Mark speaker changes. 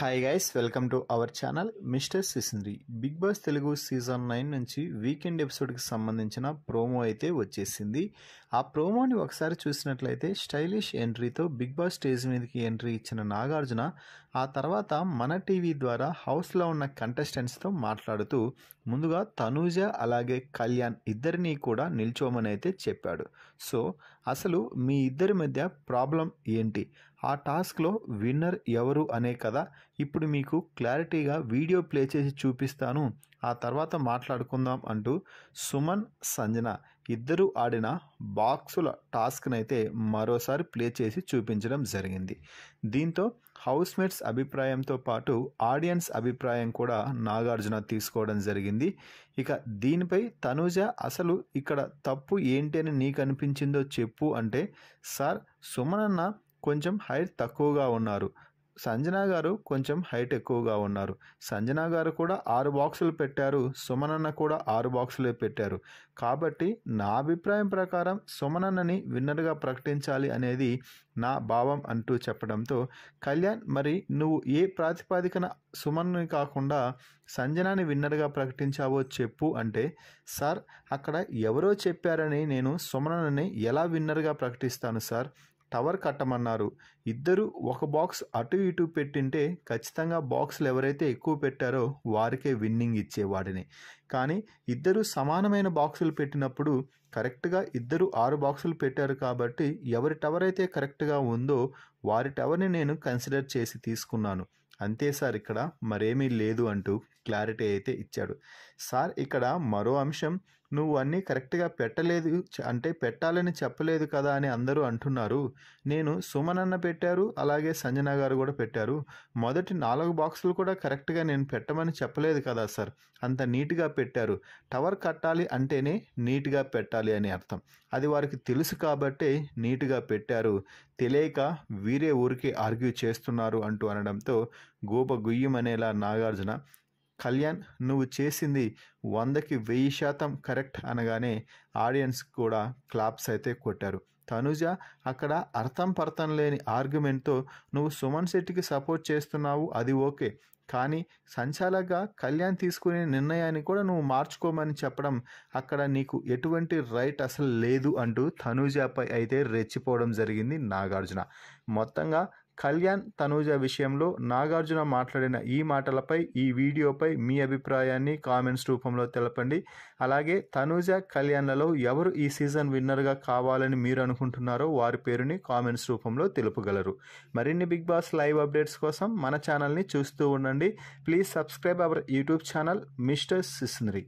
Speaker 1: Hi guys, welcome to our channel mister Sisindri. Bigg Boss Telugu season 9 నుంచి weekend ఎపిసోడ్కి సంబంధించిన promo అయితే వచ్చేసింది. ఆ ప్రోమోని ఒకసారి చూసినట్లయితే స్టైలిష్ ఎంట్రీతో బిగ్ బాస్ స్టేజ్ మీదకి ఎంట్రీ ఇచ్చిన నాగార్జున ఆ తర్వాత మన టీవీ ద్వారా హౌస్లో ఉన్న కంటెస్టెంట్స్తో మాట్లాడుతూ ముందుగా తనూజ అలాగే కళ్యాణ్ ఇద్దరినీ కూడా నిల్చోమని అయితే చెప్పాడు. సో అసలు మీ ఇద్దరి మధ్య ప్రాబ్లం ఏంటి, ఆ టాస్క్లో విన్నర్ ఎవరు అనే కదా ఇప్పుడు మీకు క్లారిటీగా వీడియో ప్లే చేసి చూపిస్తాను, ఆ తర్వాత మాట్లాడుకుందాం అంటూ సుమన్, సంజన ఇద్దరు ఆడిన బాక్సుల టాస్క్నైతే మరోసారి ప్లే చేసి చూపించడం జరిగింది. దీంతో హౌస్మేట్స్ అభిప్రాయంతో పాటు ఆడియన్స్ అభిప్రాయం కూడా నాగార్జున తీసుకోవడం జరిగింది. ఇక దీనిపై తనూజ అసలు ఇక్కడ తప్పు ఏంటి అని నీకు అనిపించిందో చెప్పు అంటే, సార్ సుమన్ అన్న కొంచెం హైట్ తక్కువగా ఉన్నారు, సంజన గారు కొంచెం హైట్ ఎక్కువగా ఉన్నారు, సంజన గారు కూడా 6 బాక్సులు పెట్టారు, సుమనన్న కూడా 6 బాక్సులే పెట్టారు, కాబట్టి నా అభిప్రాయం ప్రకారం సుమనన్నని విన్నర్గా ప్రకటించాలి అనేది నా భావం అంటూ చెప్పడంతో, కళ్యాణ్ మరి నువ్వు ఏ ప్రాతిపాదికన సుమన్ని కాకుండా సంజనాని విన్నర్గా ప్రకటించావో చెప్పు అంటే, సార్ అక్కడ ఎవరో చెప్పారని నేను సుమనన్నని ఎలా విన్నర్గా ప్రకటిస్తాను సార్, టవర్ కట్టమన్నారు, ఇద్దరు ఒక బాక్స్ అటు ఇటు పెట్టింటే ఖచ్చితంగా బాక్సులు ఎవరైతే ఎక్కువ పెట్టారో వారికే విన్నింగ్ ఇచ్చేవాడిని, కానీ ఇద్దరు సమానమైన బాక్సులు పెట్టినప్పుడు కరెక్ట్గా ఇద్దరు 6 బాక్సులు పెట్టారు కాబట్టి ఎవరి టవర్ అయితే కరెక్ట్గా ఉందో వారి టవర్ని నేను కన్సిడర్ చేసి తీసుకున్నాను, అంతే సార్, ఇక్కడ మరేమీ లేదు అంటూ క్లారిటీ అయితే ఇచ్చాడు. సార్ ఇక్కడ మరో అంశం, నువ్వు అన్నీ కరెక్ట్గా పెట్టలేదు అంటే పెట్టాలని చెప్పలేదు కదా అని అందరూ అంటున్నారు, నేను సుమనన్న పెట్టారు అలాగే సంజన గారు కూడా పెట్టారు, మొదటి 4 బాక్సులు కూడా కరెక్ట్గా నేను పెట్టమని చెప్పలేదు కదా సార్, అంత నీట్గా పెట్టారు, టవర్ కట్టాలి అంటేనే నీట్గా పెట్టాలి అని అర్థం, అది వారికి తెలుసు కాబట్టే నీట్గా పెట్టారు, తెలియక వీరే ఊరికే ఆర్గ్యూ చేస్తున్నారు అంటూ అనడంతో గోప గుయ్యమనేలా నాగార్జున, కళ్యాణ్ నువ్వు చేసింది 100కి 1000% కరెక్ట్ అనగానే ఆడియన్స్ కూడా క్లాప్స్ అయితే కొట్టారు. తనుజ అక్కడ అర్థం పర్థం లేని ఆర్గ్యుమెంట్తో నువ్వు సుమన్ శెట్టికి సపోర్ట్ చేస్తున్నావు, అది ఓకే, కానీ సంచాలకగా కళ్యాణ్ తీసుకునే నిర్ణయాన్ని కూడా నువ్వు మార్చుకోమని చెప్పడం అక్కడ నీకు ఎటువంటి రైట్ అసలు లేదు అంటూ తనూజపై అయితే రెచ్చిపోవడం జరిగింది నాగార్జున. మొత్తంగా కళ్యాణ్ తనూజ విషయంలో నాగార్జున మాట్లాడిన ఈ మాటలపై, ఈ వీడియోపై మీ అభిప్రాయాన్ని కామెంట్స్ రూపంలో తెలపండి. అలాగే తనూజ కళ్యాణ్లలో ఎవరు ఈ సీజన్ విన్నర్గా కావాలని మీరు అనుకుంటున్నారో వారి పేరుని కామెంట్స్ రూపంలో తెలుపగలరు. మరిన్ని బిగ్ బాస్ లైవ్ అప్డేట్స్ కోసం మన ఛానల్ని చూస్తూ ఉండండి. Please subscribe our YouTube channel mister సిసింద్రి.